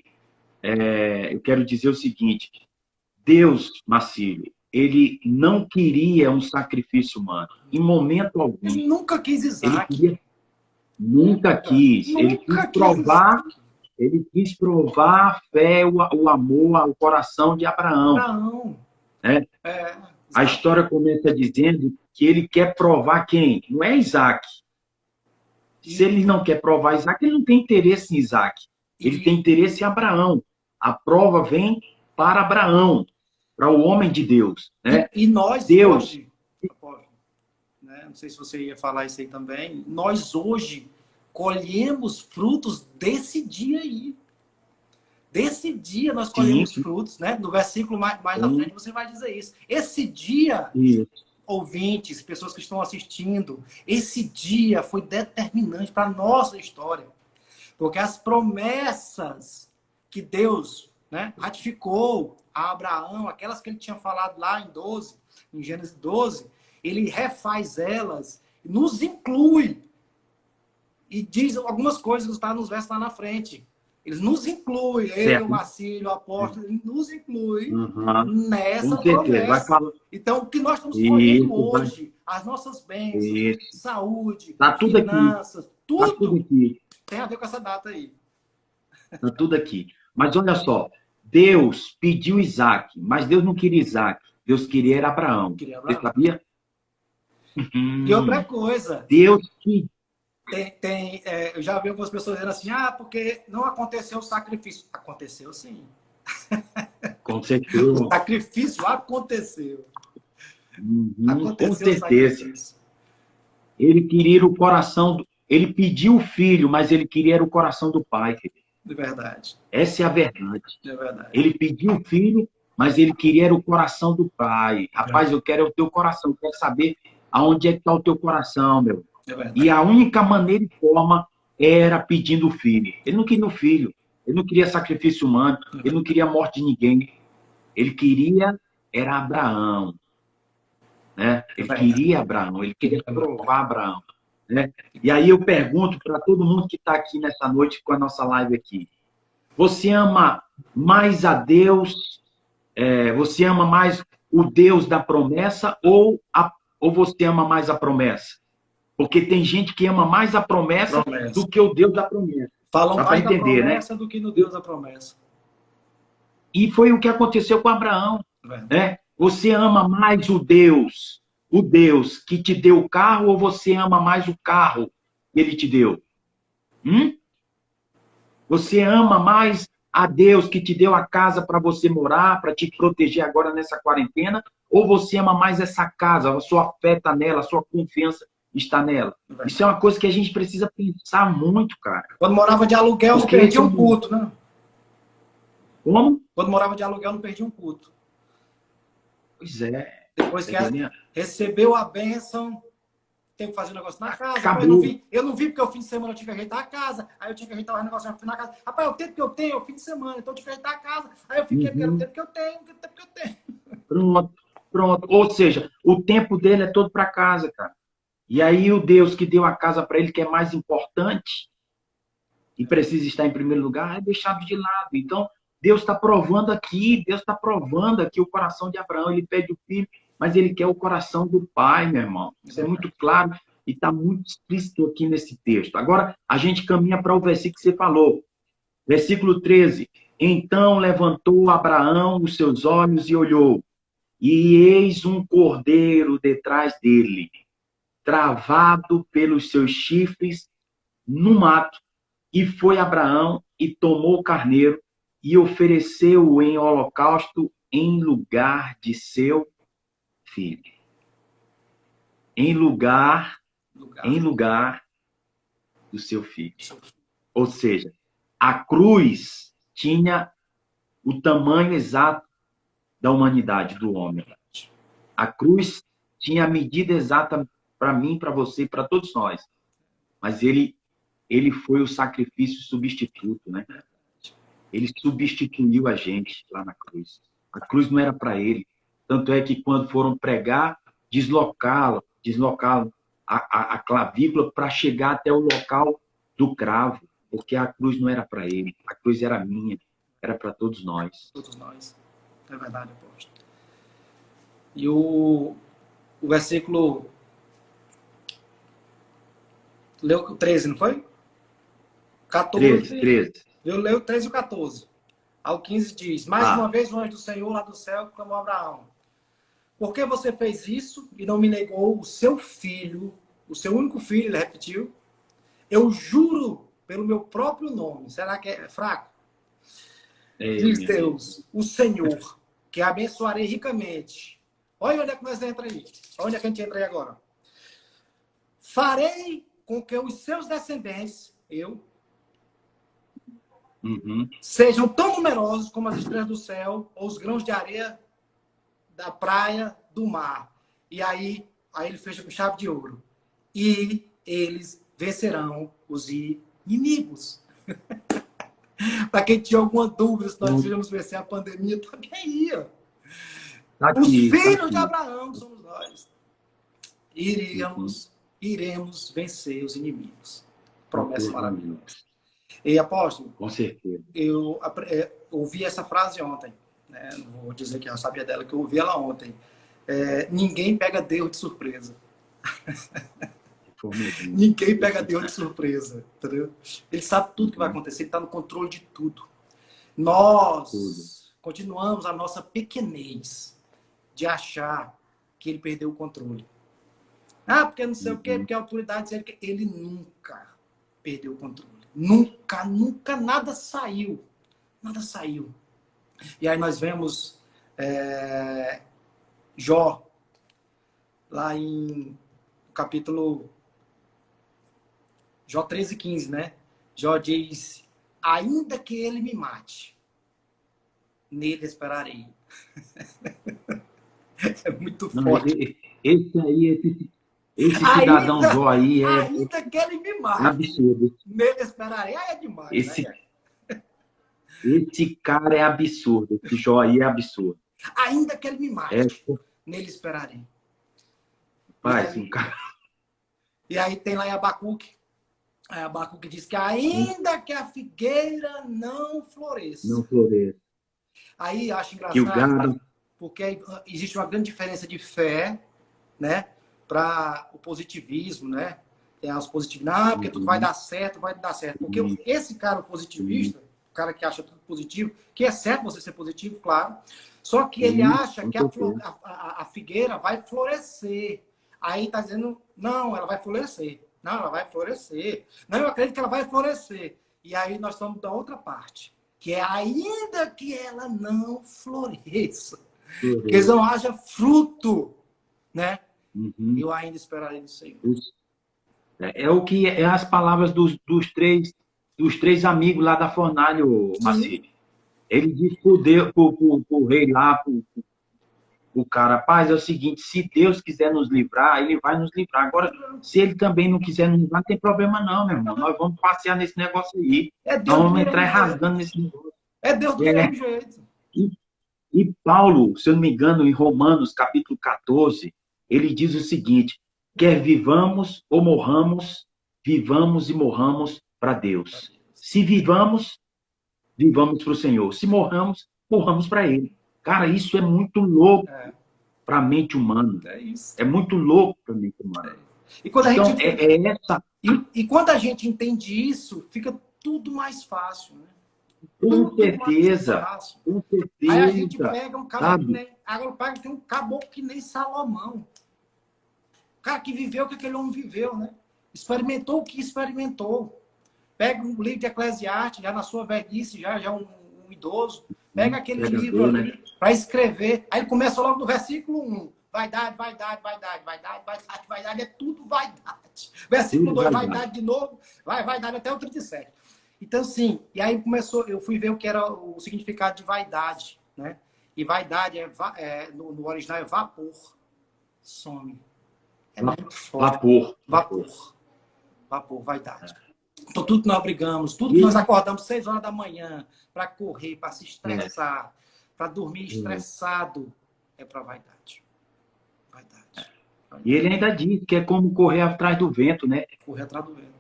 eu quero dizer o seguinte, Deus, Marcílio, ele não queria um sacrifício humano, em momento algum. Ele nunca quis Isaque. Nunca quis. Ele quis provar... Ele quis provar a fé, o amor, o coração de Abraão. Né? A história começa dizendo que ele quer provar quem? Não é Isaac. Se ele não quer provar Isaac, ele não tem interesse em Isaac. Ele tem interesse em Abraão. A prova vem para Abraão, para o homem de Deus. Né? E nós hoje, né? Não sei se você ia falar isso aí também, nós hoje colhemos frutos desse dia aí. Desse dia nós colhemos frutos, né? No versículo mais na frente você vai dizer isso. Esse dia, ouvintes, pessoas que estão assistindo, esse dia foi determinante para a nossa história. Porque as promessas que Deus, né, ratificou a Abraão, aquelas que ele tinha falado lá em Gênesis 12, ele refaz elas, nos inclui. E diz algumas coisas que está nos versos lá na frente. Eles nos incluem, eu, Marcílio, o apóstolo, ele nos inclui nessa promessa. Então, o que nós estamos colhendo hoje, as nossas bênçãos, saúde, finanças, tudo aqui. Tem a ver com essa data aí. Está tudo aqui. Mas olha só, Deus pediu Isaac, mas Deus não queria Isaac. Deus queria era Abraão. Queria Você Abraão. sabia? E outra coisa, Deus que... eu já vi algumas pessoas dizendo assim, porque não aconteceu o sacrifício. Aconteceu sim. Com certeza. O sacrifício aconteceu. Com Aconteceu o certeza. sacrifício. Ele queria o coração... Ele pediu o filho, mas ele queria o coração do pai. De verdade. Essa é a verdade. De verdade. Ele pediu o filho, mas ele queria o coração do pai. Rapaz, eu quero o teu coração. Eu quero saber aonde é que está o teu coração, meu. E a única maneira e forma era pedindo o filho. Ele não queria o filho. Ele não queria sacrifício humano. Ele não queria a morte de ninguém. Ele queria era Abraão. Né? Ele queria Abraão. Ele queria provar Abraão. Né? E aí eu pergunto para todo mundo que está aqui nessa noite com a nossa live aqui. Você ama mais a Deus? Você ama mais o Deus da promessa ou você ama mais a promessa? Porque tem gente que ama mais a promessa do que o Deus da promessa. Falam mais da promessa, né? do que no Deus da promessa. E foi o que aconteceu com Abraão. Né? Você ama mais o Deus que te deu o carro, ou você ama mais o carro que ele te deu? Você ama mais a Deus que te deu a casa para você morar, para te proteger agora nessa quarentena, ou você ama mais essa casa, a sua fé está nela, a sua confiança está nela? Isso é uma coisa que a gente precisa pensar muito, cara. Quando morava de aluguel, não perdia um culto, né? Como? Quando morava de aluguel, não perdia um culto. Pois é. Depois que recebeu a bênção, tem que fazer um negócio na casa. Acabou. Eu não vi porque o fim de semana eu tinha que ajeitar a casa. Aí eu tinha que ajeitar o negócio na casa. Rapaz, o tempo que eu tenho é o fim de semana, então eu tinha que ajeitar a casa. Aí eu fiquei, o tempo que eu tenho, o tempo que eu tenho. Pronto. Ou seja, o tempo dele é todo para casa, cara. E aí o Deus que deu a casa para ele, que é mais importante e precisa estar em primeiro lugar, é deixado de lado. Então, Deus está provando aqui o coração de Abraão. Ele pede o filho, mas ele quer o coração do pai, meu irmão. Isso é muito claro e está muito explícito aqui nesse texto. Agora, a gente caminha para o versículo que você falou. Versículo 13. Então levantou Abraão os seus olhos e olhou, e eis um cordeiro detrás dele, travado pelos seus chifres no mato. E foi Abraão e tomou o carneiro e ofereceu-o em holocausto em lugar de seu filho. Em lugar do seu filho. Ou seja, a cruz tinha o tamanho exato da humanidade, do homem. A cruz tinha a medida exata para mim, para você, para todos nós. Mas ele foi o sacrifício substituto, né? Ele substituiu a gente lá na cruz. A cruz não era para ele. Tanto é que quando foram pregar, deslocá-lo a clavícula para chegar até o local do cravo, porque a cruz não era para ele. A cruz era minha, era para todos nós. Todos nós. É verdade, apóstolo. E o versículo... Leu o 13, não foi? 14. 13. Eu leio o 13 e o 14. Ao 15 diz, mais uma vez o anjo do Senhor lá do céu clamou a Abraão. Por que você fez isso e não me negou o seu filho, o seu único filho, ele repetiu? Eu juro pelo meu próprio nome. Será que é fraco? Diz Deus, o Senhor, que abençoarei ricamente. Olha onde é que nós entramos aí. Olha onde é que a gente entra aí agora. Farei com que os seus descendentes, sejam tão numerosos como as estrelas do céu ou os grãos de areia da praia do mar. E aí ele fecha com chave de ouro. E eles vencerão os inimigos. Para quem tinha alguma dúvida se nós iríamos vencer a pandemia, também ia. Os filhos de Abraão somos nós. Iremos vencer os inimigos. Promessa maravilhosa. E, apóstolo, com certeza. Eu ouvi essa frase ontem. Né? Não vou dizer que eu sabia dela, que eu ouvi ela ontem. Ninguém pega Deus de surpresa. Ninguém pega Deus de surpresa. Entendeu? Ele sabe tudo que vai acontecer, ele está no controle de tudo. Nós continuamos a nossa pequenez de achar que ele perdeu o controle. Ah, porque não sei o quê, porque a autoridade... Ele nunca perdeu o controle. Nunca, nunca, nada saiu. Nada saiu. E aí nós vemos Jó, lá em capítulo Jó 13:15, né? Jó diz, ainda que ele me mate, nele esperarei. É muito forte. Esse aí, esse cidadão Jó aí ainda que ele me mate, absurdo. nele esperarei. Ah, é demais, Esse cara é absurdo. Esse Jó aí é absurdo. Ainda que ele me mate, nele esperarei. E aí tem lá em Abacuque. Abacuque diz que ainda que a figueira não floresça. Não floresça. Aí acho engraçado, porque existe uma grande diferença de fé, né, para o positivismo, né? Tem os positivistas, não, porque tudo vai dar certo, vai dar certo. Porque esse cara, o positivista, o cara que acha tudo positivo, que é certo você ser positivo, claro, só que ele acha que a figueira vai florescer. Aí tá dizendo, não, ela vai florescer. Não, ela vai florescer. Não, eu acredito que ela vai florescer. E aí nós estamos da outra parte, que é ainda que ela não floresça, que não haja fruto, né? Eu ainda esperarei no Senhor. É o que é as palavras dos três amigos lá da fornalha, Marcílio. Ele disse pro rei lá, o cara, rapaz, é o seguinte, se Deus quiser nos livrar, ele vai nos livrar. Agora, se ele também não quiser nos livrar, não tem problema não, meu irmão. Nós vamos passear nesse negócio aí. Nós vamos entrar rasgando nesse negócio. É Deus do mesmo jeito. E Paulo, se eu não me engano, em Romanos, capítulo 14, ele diz o seguinte, quer vivamos ou morramos, vivamos e morramos para Deus. Se vivamos, vivamos para o Senhor. Se morramos, morramos para Ele. Cara, isso é muito louco para a mente humana. É isso. É muito louco para a mente humana. E quando a então, gente essa... e quando a gente entende isso, fica tudo mais fácil, né? Com certeza. Com certeza. Aí a gente pega um caboclo, né? Agora tem um caboclo que nem Salomão. O cara que viveu o que aquele homem viveu, né? Experimentou o que experimentou. Pega um livro de Eclesiastes, já na sua velhice, já um idoso. Pega aquele livro ali para escrever. Aí ele começa logo do versículo 1. Vaidade, vaidade, vaidade, vaidade, vaidade, vaidade, é tudo vaidade. Versículo 2, vaidade de novo, vaidade até o 37. Então, sim, e aí eu fui ver o que era o significado de vaidade, né? E vaidade no original é vapor. Some. É muito forte. Vapor, vaidade. Então, tudo que nós brigamos, tudo que nós acordamos 6 horas da manhã para correr, para se estressar, para dormir estressado, é para vaidade. Vaidade. E ele ainda diz que é como correr atrás do vento, né? Correr atrás do vento.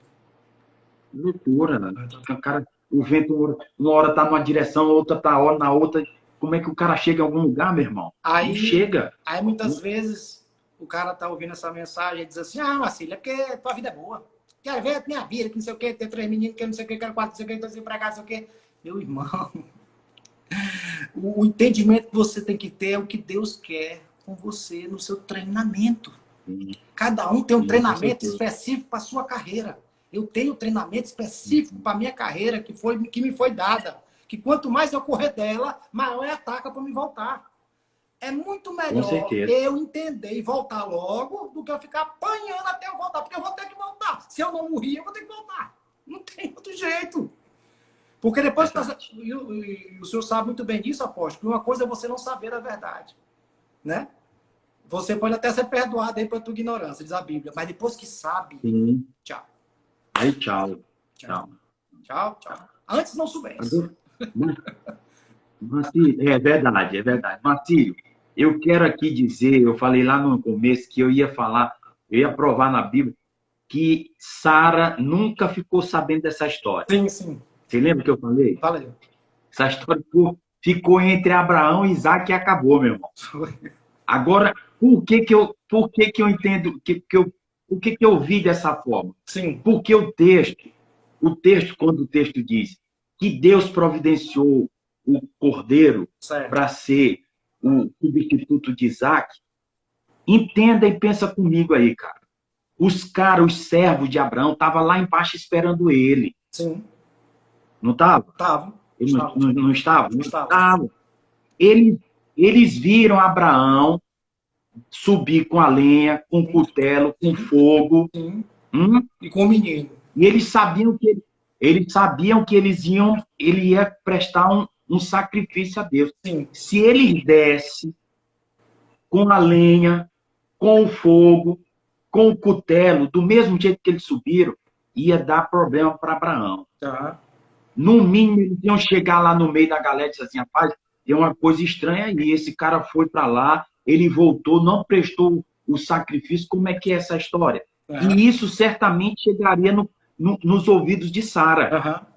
Loucura, né? O vento, uma hora tá numa direção, outra tá na outra. Como é que o cara chega em algum lugar, meu irmão? Aí não chega. Aí, muitas vezes, o cara tá ouvindo essa mensagem e diz assim, Marcílio, é porque tua vida é boa. Quero ver a minha vida, que não sei o quê, ter 3 meninos, que não sei o quê, quero 4, não sei o quê, tô desempregado, não sei o quê. Meu irmão, o entendimento que você tem que ter é o que Deus quer com você no seu treinamento. Cada um tem um treinamento específico para sua carreira. Eu tenho treinamento específico para minha carreira que me foi dada. Que quanto mais eu correr dela, maior é a taca para me voltar. É muito melhor eu entender e voltar logo do que eu ficar apanhando até eu voltar. Porque eu vou ter que voltar. Se eu não morrer, eu vou ter que voltar. Não tem outro jeito. Porque depois... E o senhor sabe muito bem disso, apóstolo. Que uma coisa é você não saber a verdade. Né? Você pode até ser perdoado aí por tua ignorância, diz a Bíblia. Mas depois que sabe, tchau. Aí, tchau. Antes não soubesse. Marcílio, é verdade. Marcílio, eu quero aqui dizer, eu falei lá no começo que eu ia provar na Bíblia que Sara nunca ficou sabendo dessa história. Sim. Você lembra que eu falei? Falei. Essa história ficou entre Abraão e Isaac e acabou, meu irmão. Agora, por que eu entendo, por que eu vi dessa forma? Sim. Porque quando o texto diz que Deus providenciou o cordeiro Certo. para ser o substituto de Isaac, entenda e pensa comigo aí, cara. Os caras, os servos de Abraão, estavam lá embaixo esperando ele. Sim. Não estava? Estava. Ele Estava. não estava? Não Estava. estava. Eles viram Abraão subir com a lenha, com o cutelo, com fogo. Sim. Hum? E com o menino. E eles sabiam que ele ia prestar um sacrifício a Deus. Sim. Se ele desse com a lenha, com o fogo, com o cutelo, do mesmo jeito que eles subiram, ia dar problema para Abraão. Tá. No mínimo, eles iam chegar lá no meio da galera e dizer assim, rapaz, tem uma coisa estranha aí, esse cara foi para lá, ele voltou, não prestou o sacrifício, como é que é essa história? E isso certamente chegaria nos ouvidos de Sara.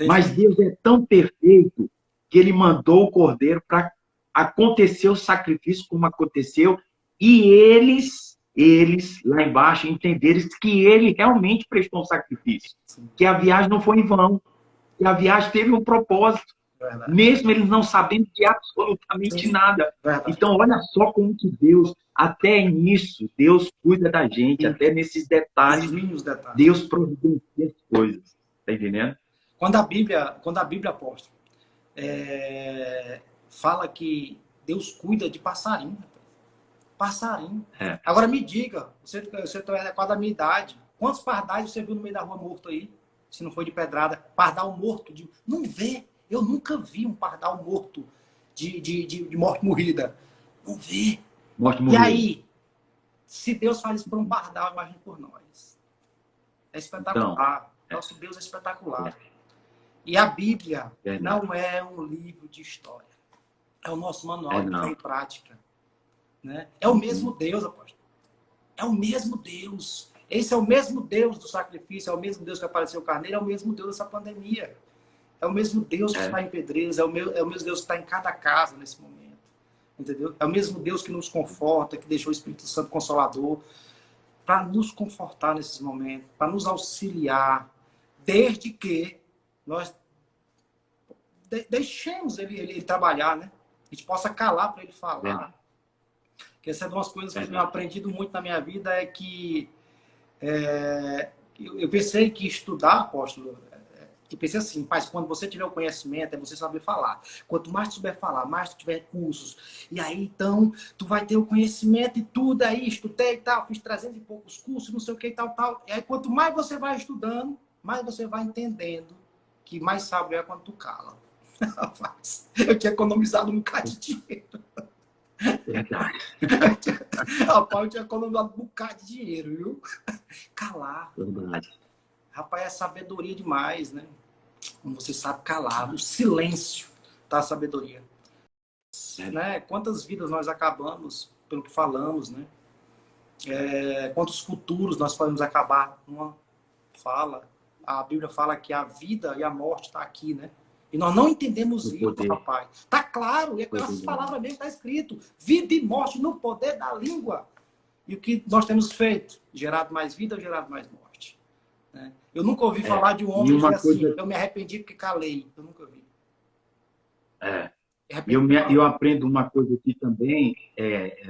Mas Deus é tão perfeito que ele mandou o cordeiro para acontecer o sacrifício como aconteceu, e eles lá embaixo entenderam que ele realmente prestou um sacrifício, que a viagem não foi em vão, que a viagem teve um propósito, mesmo eles não sabendo de absolutamente nada. Então, olha só como que Deus, até nisso, Deus cuida da gente, até nesses detalhes, Deus providencia as coisas. Tá entendendo? Quando a Bíblia apóstolo, fala que Deus cuida de passarinho. Passarinho. Agora me diga, você é adequado à minha idade, quantos pardais você viu no meio da rua morto aí? Se não foi de pedrada, pardal morto. Não vê. Eu nunca vi um pardal morto de morte morrida. Não vê. Morte morrida. E aí, se Deus faz isso por um pardal, imagine por nós. É espetacular. Então, nosso Deus é espetacular. E a Bíblia não é um livro de história. É o nosso manual de fé e prática. Né? É o mesmo Deus, apóstolo. É o mesmo Deus. Esse é o mesmo Deus do sacrifício, é o mesmo Deus que apareceu o carneiro, é o mesmo Deus dessa pandemia. É o mesmo Deus que está em Pedreiras, é o mesmo Deus que está em cada casa nesse momento. Entendeu? É o mesmo Deus que nos conforta, que deixou o Espírito Santo Consolador para nos confortar nesses momentos, para nos auxiliar, desde que nós deixemos ele trabalhar, né? A gente possa calar para ele falar. Porque essa é uma das coisas que eu tenho aprendido muito na minha vida, é que eu pensei que estudar, apóstolo, eu pensei assim, mas quando você tiver o conhecimento, é você saber falar. Quanto mais tu souber falar, mais tu tiver cursos. E aí, então, tu vai ter o conhecimento e tudo aí, estudei e tal, fiz 300 e poucos cursos, não sei o que e tal. E aí, quanto mais você vai estudando, mais você vai entendendo que mais sábio é quando tu cala. Eu tinha economizado um bocado de dinheiro. Verdade. Rapaz, eu tinha economizado um bocado de dinheiro, viu? Calar. Verdade. Rapaz, é sabedoria demais, né? Como você sabe calar. O silêncio da sabedoria. Né? Quantas vidas nós acabamos pelo que falamos, né? Quantos futuros nós podemos acabar numa fala. A Bíblia fala que a vida e a morte está aqui, né? E nós não entendemos isso, rapaz. Está claro, e com essas palavras mesmo está escrito. Vida e morte no poder da língua. E o que nós temos feito? Gerado mais vida ou gerado mais morte? Né? Eu nunca ouvi falar de um homem dizer assim, eu me arrependi porque calei. Eu nunca vi. Eu aprendo uma coisa aqui também,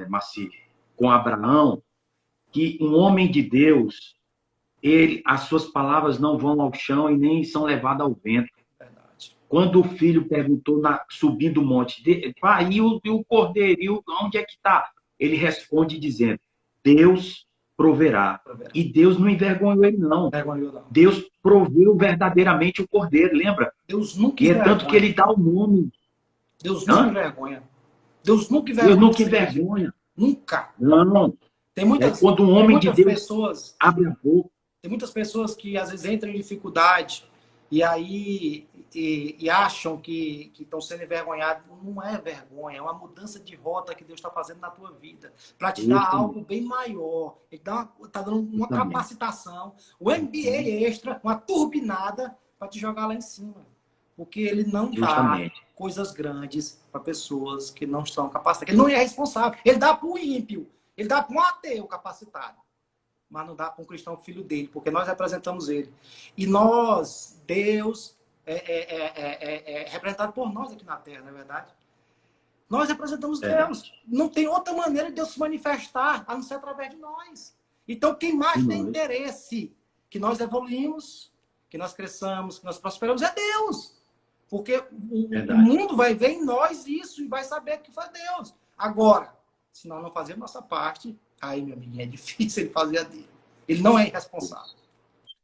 Marci, com Abraão, que um homem de Deus, as suas palavras não vão ao chão e nem são levadas ao vento. Quando o filho perguntou, subindo o monte, pai, e o cordeiro, onde é que está? Ele responde dizendo, Deus proverá. E Deus não envergonhou ele, não. Deus proveu verdadeiramente o cordeiro, lembra? Deus nunca envergonha. E é tanto que ele dá o nome. Deus nunca envergonha. Deus nunca envergonha. Deus nunca envergonha. Nunca. Não. Tem muitas, quando um homem de Deus pessoas, abre a boca. Tem muitas pessoas que às vezes entram em dificuldade e aí e acham que estão sendo envergonhados. Não é vergonha, é uma mudança de rota que Deus está fazendo na tua vida. Para te dar algo bem maior. Ele está dando uma capacitação, um MBA extra, uma turbinada para te jogar lá em cima. Porque ele não dá coisas grandes para pessoas que não estão capacitadas. Ele não é responsável. Ele dá para o ímpio. Ele dá para um ateu capacitado. Mas não dá para um cristão filho dele, porque nós representamos ele. E nós, Deus representado por nós aqui na Terra, não é verdade? Nós representamos É, Deus. Não tem outra maneira de Deus se manifestar, a não ser através de nós. Então, quem mais tem nós. interesse que nós evoluímos, que nós cresçamos, que nós prosperamos, é Deus. Porque o Verdade. mundo vai ver em nós isso e vai saber que foi Deus. Agora, se nós não fazermos nossa parte, aí, meu amigo, é difícil ele fazer a dele. Ele não é irresponsável.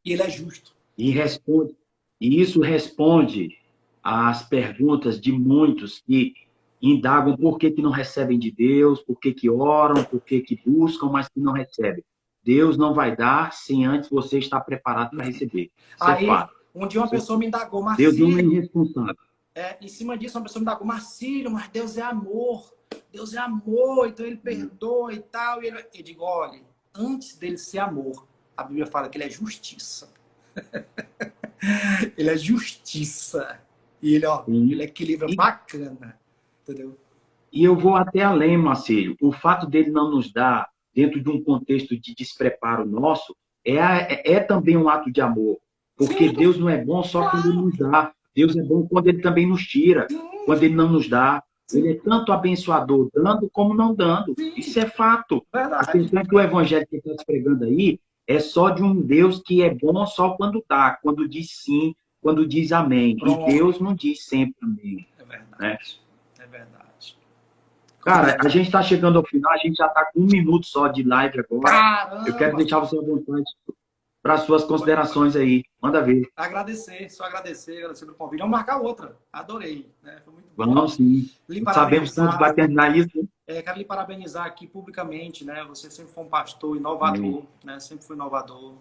E ele é justo. E responde, e isso responde às perguntas de muitos que indagam por que não recebem de Deus, por que oram, por que buscam, mas que não recebem. Deus não vai dar sem antes você estar preparado para receber. Isso é Aí, fato. um dia uma pessoa me indagou, Deus não é Marcílio, irresponsável. em cima disso, uma pessoa me indagou, Marcílio, mas Deus é amor. Deus é amor, então ele perdoa e tal. E eu digo, olha, antes dele ser amor, a Bíblia fala que ele é justiça. Ele é justiça. E ele, ó, ele equilibra E, bacana. Entendeu? e eu vou até além, Marcelo. O fato dele não nos dar, dentro de um contexto de despreparo nosso, é também um ato de amor. Porque Sim, Deus não é bom só quando ele claro. nos dá. Deus é bom quando ele também nos tira. Sim, Quando ele não nos dá. Ele sim, é tanto abençoador, dando como não dando. Isso sim. é fato. A Verdade. questão é que o evangelho que está se pregando aí é só de um Deus que é bom só quando dá, quando diz sim, quando diz amém. E Pronto. Deus não diz sempre amém. É Né? verdade. É verdade. Cara, a gente está chegando ao final, a gente já está com 1 minuto só de live agora. Eu quero Caramba! deixar você à vontade para as suas considerações aí. Manda ver. Agradecer, agradecer pelo convite. Vamos marcar outra. Adorei. Né? Foi muito bom. Vamos sim. Lhe Não sabemos quando vai parabenizar. terminar isso. Quero lhe parabenizar aqui publicamente. Né? Você sempre foi um pastor Amém. inovador. Né? Sempre foi inovador.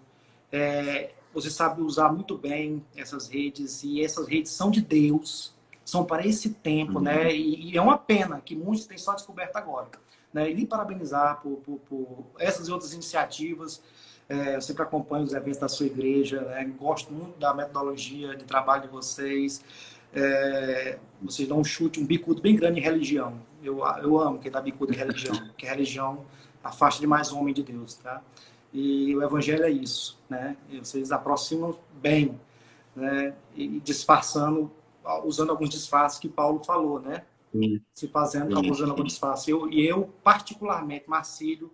Você sabe usar muito bem essas redes. E essas redes são de Deus. São para esse tempo. Amém. Né? E é uma pena que muitos têm só descoberto agora. Né? E lhe parabenizar por essas e outras iniciativas. Eu sempre acompanho os eventos da sua igreja, né? Gosto muito da metodologia de trabalho de vocês. Vocês dão um chute, um bicudo bem grande em religião. Eu amo quem dá bicudo em religião, porque a religião afasta demais o homem de Deus, tá? E o evangelho é isso, né? E vocês aproximam bem, né? E disfarçando, usando alguns disfarces que Paulo falou, né? Sim, Se fazendo, sim, usando alguns sim. disfarces. Eu particularmente, Marcílio,